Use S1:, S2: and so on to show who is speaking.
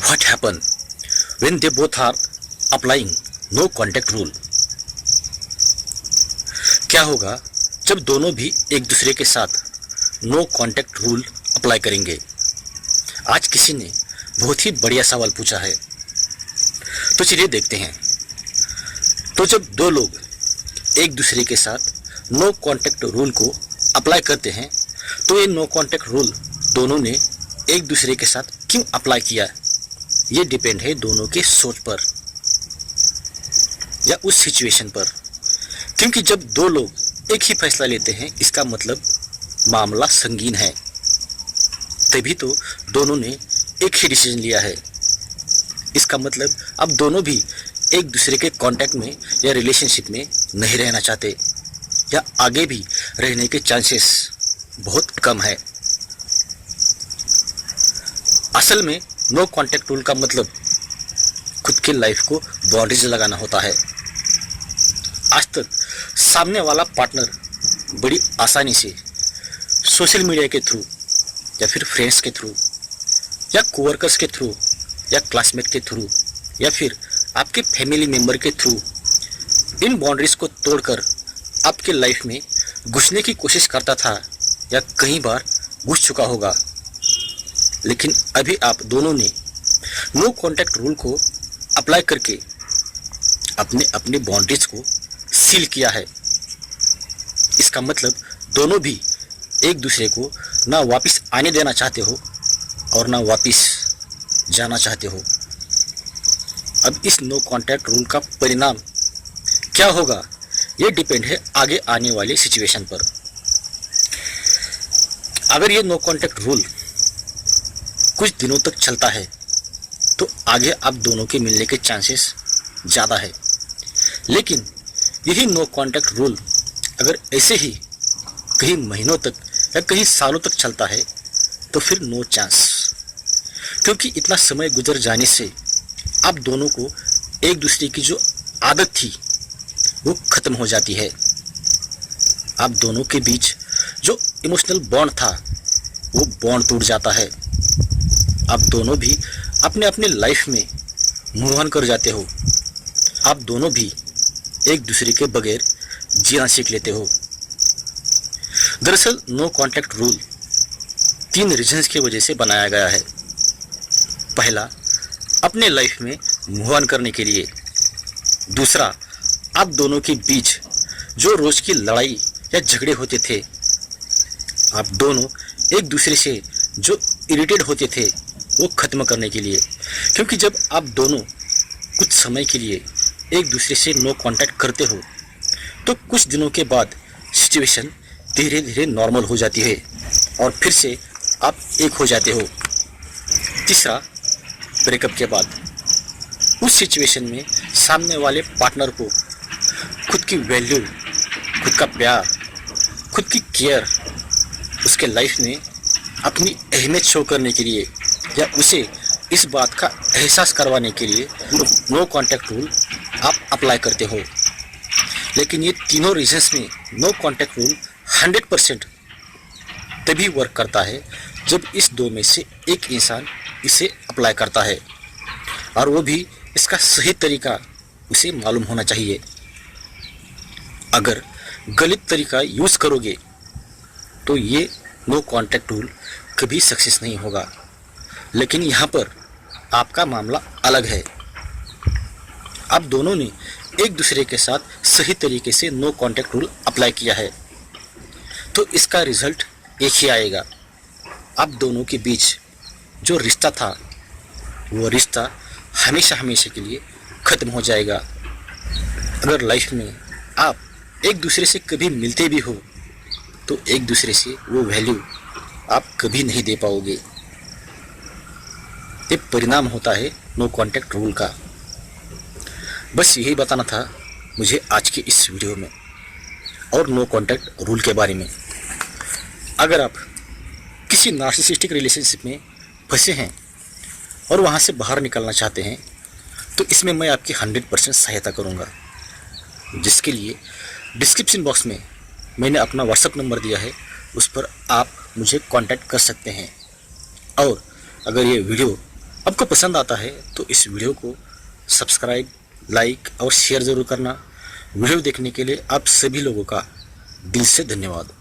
S1: what happen when they both are applying no contact rule? क्या होगा जब दोनों भी एक दूसरे के साथ नो कॉन्टैक्ट रूल अप्लाई करेंगे? आज किसी ने बहुत ही बढ़िया सवाल पूछा है, तो चलिए देखते हैं। तो जब दो लोग एक दूसरे के साथ नो कॉन्टैक्ट रूल को अप्लाई करते हैं, तो ये नो कॉन्टैक्ट रूल दोनों ने एक दूसरे के साथ क्यों अप्लाई किया, ये डिपेंड है दोनों के सोच पर या उस सिचुएशन पर। क्योंकि जब दो लोग एक ही फैसला लेते हैं, इसका मतलब मामला संगीन है, तभी तो दोनों ने एक ही डिसीजन लिया है। इसका मतलब अब दोनों भी एक दूसरे के कांटेक्ट में या रिलेशनशिप में नहीं रहना चाहते, या आगे भी रहने के चांसेस बहुत कम है। असल में नो कॉन्टैक्ट रूल का मतलब खुद की लाइफ को बाउंड्रीज लगाना होता है। आज तक सामने वाला पार्टनर बड़ी आसानी से सोशल मीडिया के थ्रू या फिर फ्रेंड्स के थ्रू या कोवर्कर्स के थ्रू या क्लासमेट के थ्रू या फिर आपके फैमिली मेंबर के थ्रू इन बाउंड्रीज को तोड़कर आपके लाइफ में घुसने की कोशिश करता था या कई बार घुस चुका होगा। लेकिन अभी आप दोनों ने नो कॉन्टैक्ट रूल को अप्लाई करके अपने अपनी बाउंड्रीज को सील किया है। इसका मतलब दोनों भी एक दूसरे को ना वापस आने देना चाहते हो और ना वापस जाना चाहते हो। अब इस नो कॉन्टैक्ट रूल का परिणाम क्या होगा, ये डिपेंड है आगे आने वाले सिचुएशन पर। अगर ये नो कॉन्टैक्ट रूल कुछ दिनों तक चलता है, तो आगे आप दोनों के मिलने के चांसेस ज़्यादा है। लेकिन यही नो कॉन्टैक्ट रूल अगर ऐसे ही कई महीनों तक या कई सालों तक चलता है, तो फिर नो चांस। क्योंकि इतना समय गुजर जाने से आप दोनों को एक दूसरे की जो आदत थी वो खत्म हो जाती है। आप दोनों के बीच जो इमोशनल बॉन्ड था वो बॉन्ड टूट जाता है। आप दोनों भी अपने अपने लाइफ में मूव ऑन कर जाते हो। आप दोनों भी एक दूसरे के बगैर जीना सीख लेते हो। दरअसल नो कॉन्टैक्ट रूल 3 रीजंस की वजह से बनाया गया है। पहला, अपने लाइफ में मूव ऑन करने के लिए। दूसरा, आप दोनों के बीच जो रोज की लड़ाई या झगड़े होते थे, आप दोनों एक दूसरे से जो इरिटेट होते थे वो खत्म करने के लिए। क्योंकि जब आप दोनों कुछ समय के लिए एक दूसरे से नो कांटेक्ट करते हो, तो कुछ दिनों के बाद सिचुएशन धीरे धीरे नॉर्मल हो जाती है और फिर से आप एक हो जाते हो। तीसरा, ब्रेकअप के बाद उस सिचुएशन में सामने वाले पार्टनर को खुद की वैल्यू, खुद का प्यार, खुद की केयर, उसके लाइफ में अपनी अहमियत शो करने के लिए या उसे इस बात का एहसास करवाने के लिए नो कॉन्टैक्ट रूल आप अप्लाई करते हो। लेकिन ये तीनों रीजंस में नो कॉन्टैक्ट रूल 100% तभी वर्क करता है जब इस दो में से एक इंसान इसे अप्लाई करता है, और वो भी इसका सही तरीका उसे मालूम होना चाहिए। अगर गलत तरीका यूज़ करोगे तो ये नो कॉन्टैक्ट रूल कभी सक्सेस नहीं होगा। लेकिन यहाँ पर आपका मामला अलग है। आप दोनों ने एक दूसरे के साथ सही तरीके से नो कॉन्टैक्ट रूल अप्लाई किया है, तो इसका रिजल्ट एक ही आएगा। आप दोनों के बीच जो रिश्ता था वो रिश्ता हमेशा हमेशा के लिए ख़त्म हो जाएगा। अगर लाइफ में आप एक दूसरे से कभी मिलते भी हो, तो एक दूसरे से वो वैल्यू आप कभी नहीं दे पाओगे। ये परिणाम होता है नो कॉन्टैक्ट रूल का। बस यही बताना था मुझे आज के इस वीडियो में और नो कॉन्टैक्ट रूल के बारे में। अगर आप किसी नार्सिसिस्टिक रिलेशनशिप में फंसे हैं और वहाँ से बाहर निकलना चाहते हैं, तो इसमें मैं आपकी 100% सहायता करूँगा। जिसके लिए डिस्क्रिप्शन बॉक्स में मैंने अपना व्हाट्सएप नंबर दिया है, उस पर आप मुझे कांटेक्ट कर सकते हैं। और अगर ये वीडियो आपको पसंद आता है तो इस वीडियो को सब्सक्राइब, लाइक और शेयर ज़रूर करना। वीडियो देखने के लिए आप सभी लोगों का दिल से धन्यवाद।